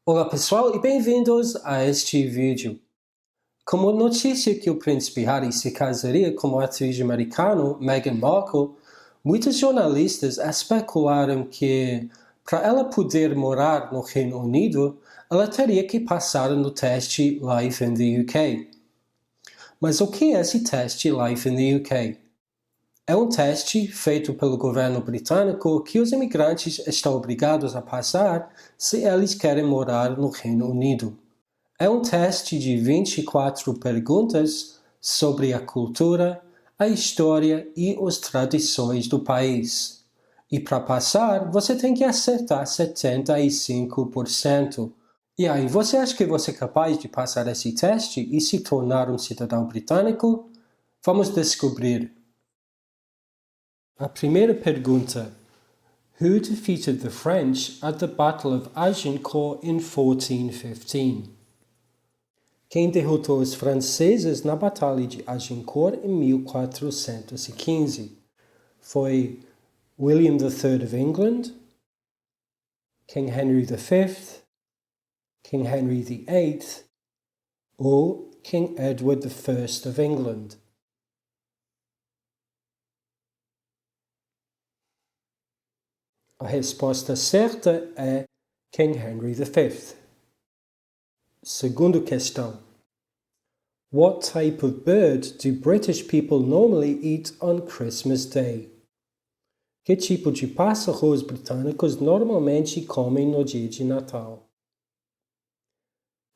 Olá pessoal e bem-vindos a este vídeo. Como notícia que o príncipe Harry se casaria com a atriz americana Meghan Markle, muitos jornalistas especularam que, para ela poder morar no Reino Unido, ela teria que passar no teste Life in the UK. Mas o que é esse teste Life in the UK? É um teste feito pelo governo britânico que os imigrantes estão obrigados a passar se eles querem morar no Reino Unido. É um teste de 24 perguntas sobre a cultura, a história e as tradições do país. E para passar, você tem que acertar 75%. E aí, você acha que você é capaz de passar esse teste e se tornar um cidadão britânico? Vamos descobrir. A primeira pergunta: Who defeated the French at the Battle of Agincourt in 1415? Quem derrotou os franceses na Batalha de Agincourt em 1415? Foi William III of England, King Henry V, King Henry VIII ou King Edward I of England? A resposta certa é King Henry V. Segunda questão. What type of bird do British people normally eat on Christmas Day? Que tipo de pássaro os britânicos normalmente comem no dia de Natal?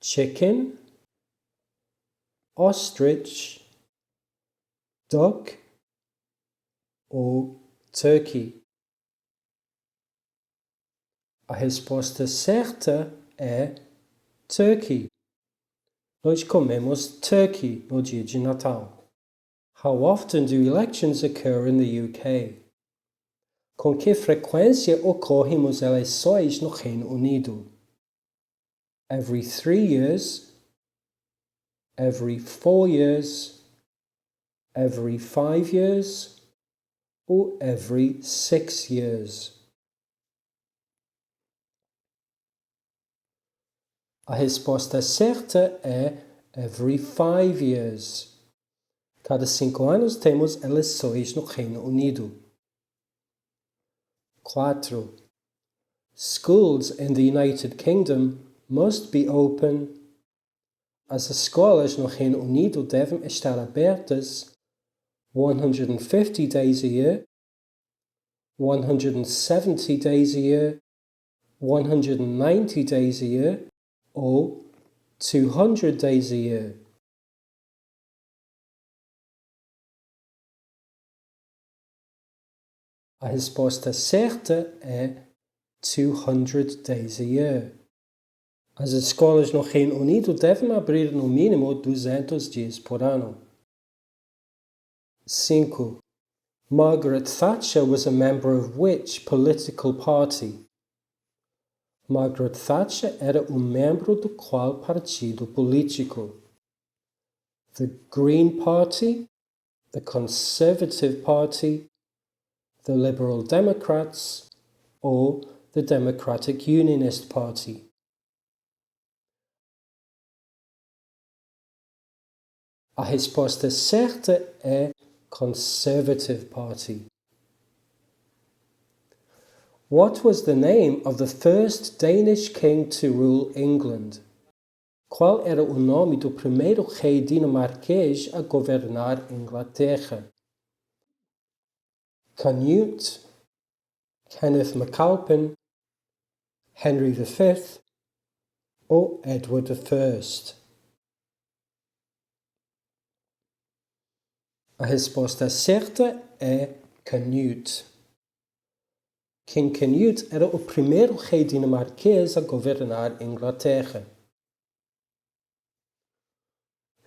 Chicken, ostrich, duck ou turkey? A resposta certa é turkey. Nós comemos turkey no dia de Natal. How often do elections occur in the UK? Com que frequência ocorrem as eleições no Reino Unido? Every 3 years, every 4 years, every 5 years ou every 6 years? A resposta certa é every 5 years. Cada 5 anos temos eleições no Reino Unido. 4. Schools in the United Kingdom must be open. As escolas no Reino Unido devem estar abertas 150 days a year, 170 days a year, 190 days a year ou 200 days a year. A resposta certa é 200 days a year. As escolas no Reino Unido devem abrir no mínimo 200 dias por ano. 5. Margaret Thatcher was a member of which political party? Margaret Thatcher era membro do qual partido político? The Green Party, the Conservative Party, the Liberal Democrats ou the Democratic Unionist Party? A resposta certa é Conservative Party. What was the name of the first Danish king to rule England? Qual era o nome do primeiro rei dinamarquês a governar Inglaterra? Canute, Kenneth MacAlpin, Henry V ou Edward I? A resposta certa é Canute. King Canute era o primeiro rei dinamarquês a governar Inglaterra.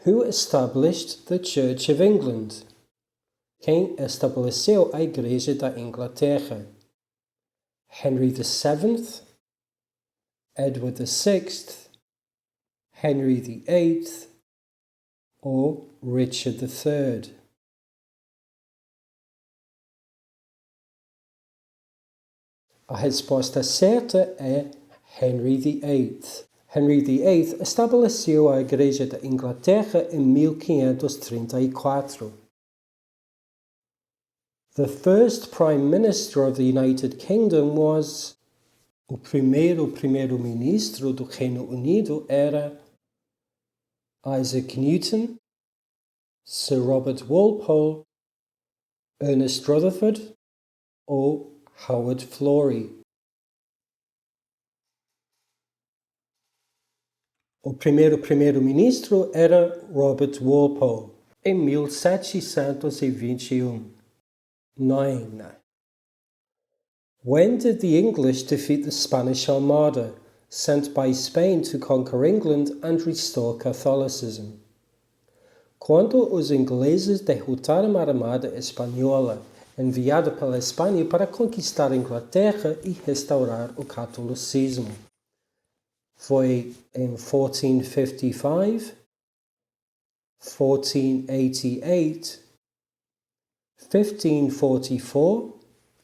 Who established the Church of England? Quem estabeleceu a Igreja da Inglaterra? Henry VII, Edward VI, Henry VIII ou Richard III? A resposta certa é Henry VIII. Henry VIII estabeleceu a Igreja da Inglaterra em 1534. The first Prime Minister of the United Kingdom was... O primeiro primeiro-ministro do Reino Unido era Isaac Newton, Sir Robert Walpole, Ernest Rutherford ou Howard Florey. O primeiro primeiro-ministro era Robert Walpole, em 1721. 9. When did the English defeat the Spanish Armada, sent by Spain to conquer England and restore Catholicism? Quando os ingleses derrotaram a Armada Espanhola, enviada pela Espanha para conquistar a Inglaterra e restaurar o catolicismo? Foi em 1455, 1488, 1544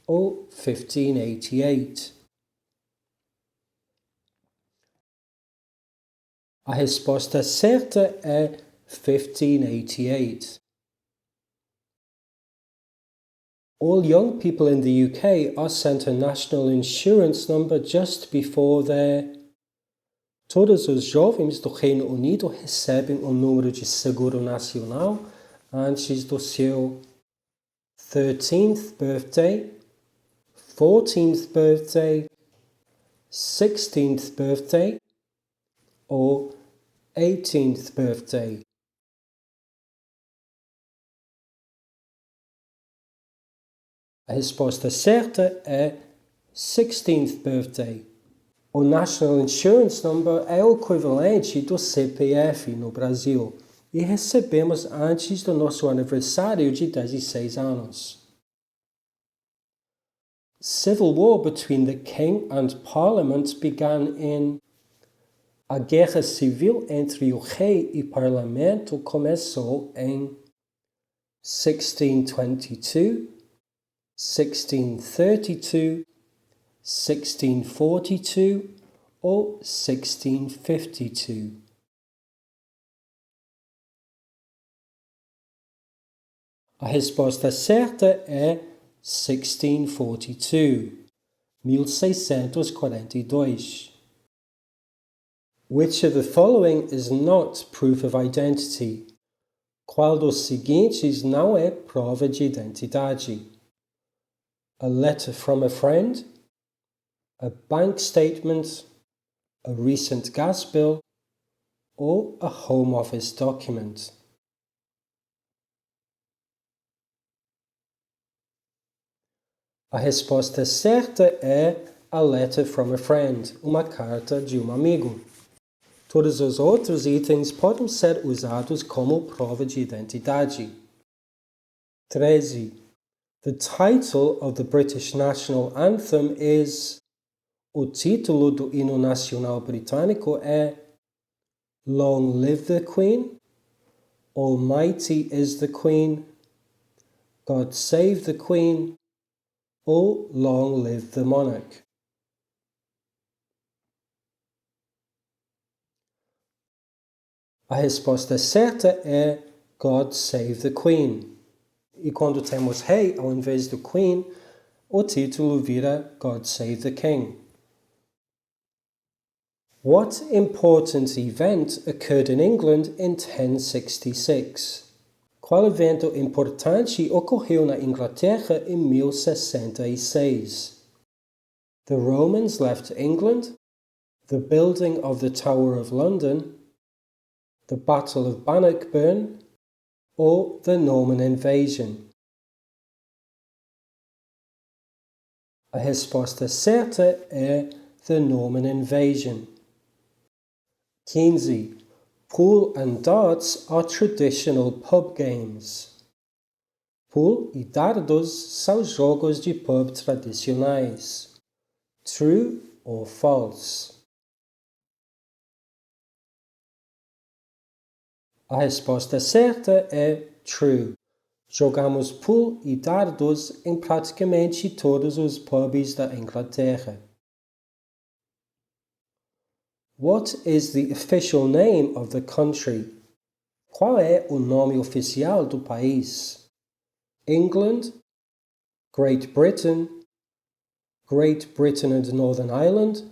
ou 1588? A resposta certa é 1588. All young people in the UK are sent a national insurance number just before their... Todos os jovens do Reino Unido recebem um número de seguro nacional antes do seu 13th birthday, 14th birthday, 16th birthday ou 18th birthday. A resposta certa é 16th birthday. O National Insurance Number é o equivalente do CPF no Brasil e recebemos antes do nosso aniversário de 16 anos. Civil war between the king and parliament began in... A guerra civil entre o rei e parlamento começou em 1622, 1632, 1642 ou 1652? A resposta certa é 1642, 1642. Which of the following is not proof of identity? Qual dos seguintes não é prova de identidade? A letter from a friend, a bank statement, a recent gas bill ou a home office document? A resposta certa é a letter from a friend, uma carta de um amigo. Todos os outros itens podem ser usados como prova de identidade. 13. The title of the British National Anthem is... O título do hino nacional britânico é Long Live the Queen, Almighty is the Queen, God Save the Queen ou Long Live the Monarch. A resposta certa é God Save the Queen. E quando temos rei ao invés do Queen, o título vira God Save the King. What important event occurred in England in 1066? Qual evento importante ocorreu na Inglaterra em 1066? The Romans left England, the building of the Tower of London, the Battle of Bannockburn ou the Norman Invasion? A resposta certa é the Norman Invasion. 15. Pool and darts are traditional pub games. Pool e dardos são jogos de pub tradicionais. True or false? A resposta certa é true. Jogamos pool e dardos em praticamente todos os pubs da Inglaterra. What is the official name of the country? Qual é o nome oficial do país? England, Great Britain, Great Britain and Northern Ireland,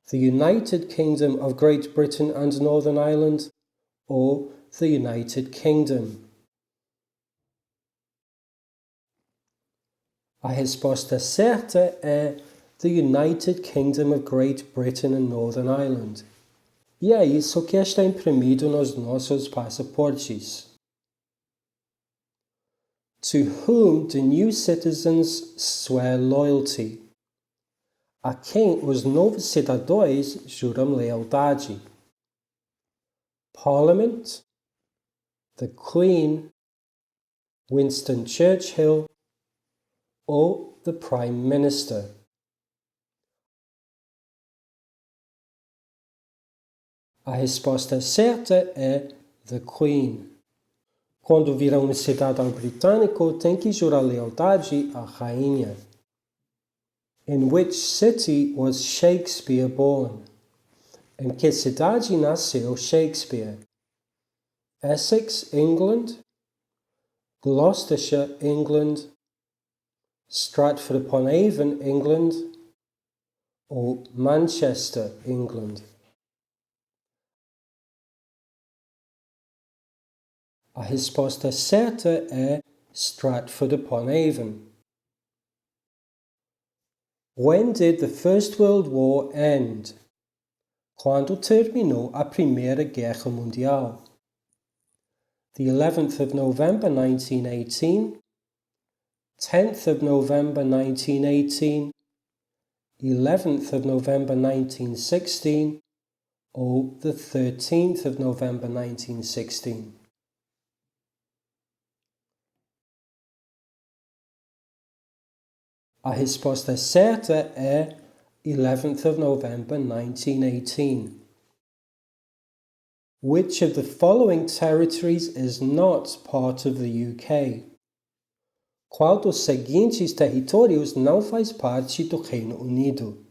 the United Kingdom of Great Britain and Northern Ireland, or the United Kingdom? A resposta certa é the United Kingdom of Great Britain and Northern Ireland. E é isso que está imprimido nos nossos passaportes. To whom do new citizens swear loyalty? A quem os novos cidadãos juram lealdade? Parliament, the Queen, Winston Churchill, ou the Prime Minister? A resposta certa é the Queen. Quando vira um cidadão britânico, tem que jurar lealdade à rainha. In which city was Shakespeare born? Em que cidade nasceu Shakespeare? Essex, England, Gloucestershire, England, Stratford-upon-Avon, England, ou Manchester, England? A resposta certa é Stratford-upon-Avon. When did the First World War end? Quando terminou a Primeira Guerra Mundial? The 11th of November 1918, 10th of November 1918, 11th of November 1916, or the 13th of November 1916? A resposta certa é 11th of November 1918. Which of the following territories is not part of the UK? Qual dos seguintes territórios não faz parte do Reino Unido?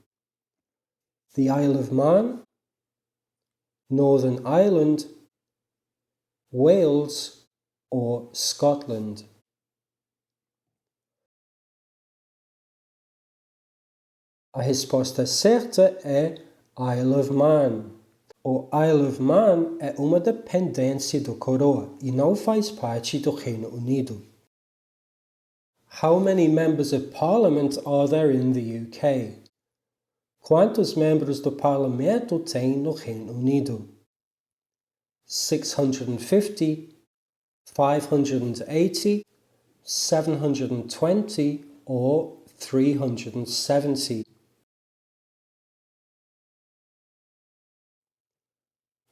The Isle of Man, Northern Ireland, Wales, or Scotland? A resposta certa é Isle of Man. O Isle of Man é uma dependência da coroa e não faz parte do Reino Unido. How many members of Parliament are there in the UK? Quantos membros do Parlamento tem no Reino Unido? 650, 580, 720 or 370?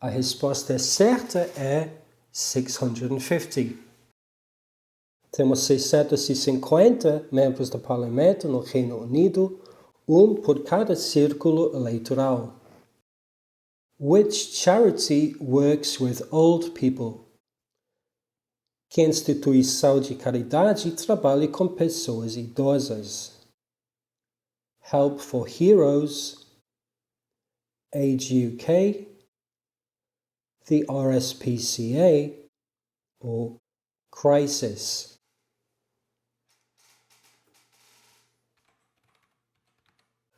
A resposta certa é 650. Temos 650 membros do Parlamento no Reino Unido, um por cada círculo eleitoral. Which charity works with old people? Que instituição de caridade trabalha com pessoas idosas? Help for Heroes, Age UK, the RSPCA, ou Crisis?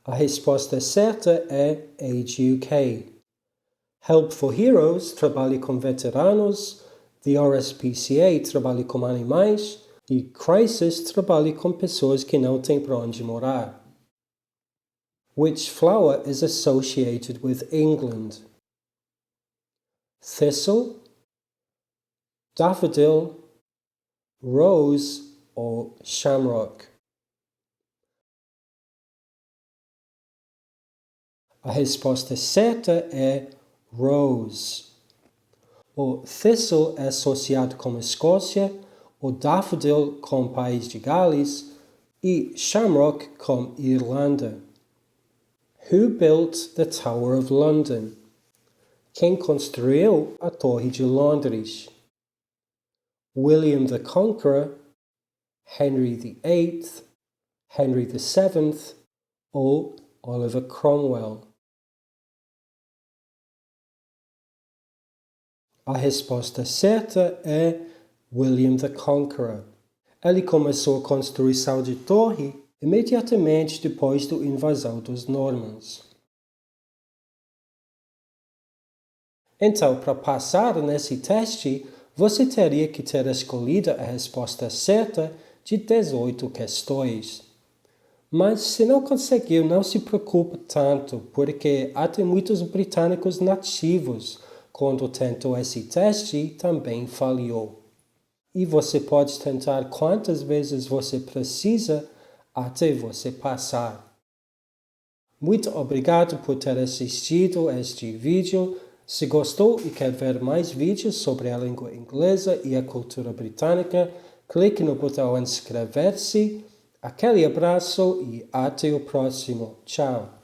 A resposta certa é Age UK. Help for Heroes trabalha com veteranos, the RSPCA trabalha com animais e Crisis trabalha com pessoas que não têm para onde morar. Which flower is associated with England? Thistle, daffodil, rose or shamrock? A resposta certa é rose. O thistle é associado com a Escócia, o daffodil com o país de Gales e shamrock com Irlanda. Who built the Tower of London? Quem construiu a Torre de Londres? William the Conqueror, Henry VIII, Henry VII ou Oliver Cromwell? A resposta certa é William the Conqueror. Ele começou a construção de torre imediatamente depois da invasão dos normans. Então, para passar nesse teste, você teria que ter escolhido a resposta certa de 18 questões. Mas se não conseguiu, não se preocupe tanto, porque até muitos britânicos nativos, quando tentou esse teste, também falhou. E você pode tentar quantas vezes você precisa até você passar. Muito obrigado por ter assistido este vídeo. Se gostou e quer ver mais vídeos sobre a língua inglesa e a cultura britânica, clique no botão inscrever-se. Aquele abraço e até o próximo. Tchau!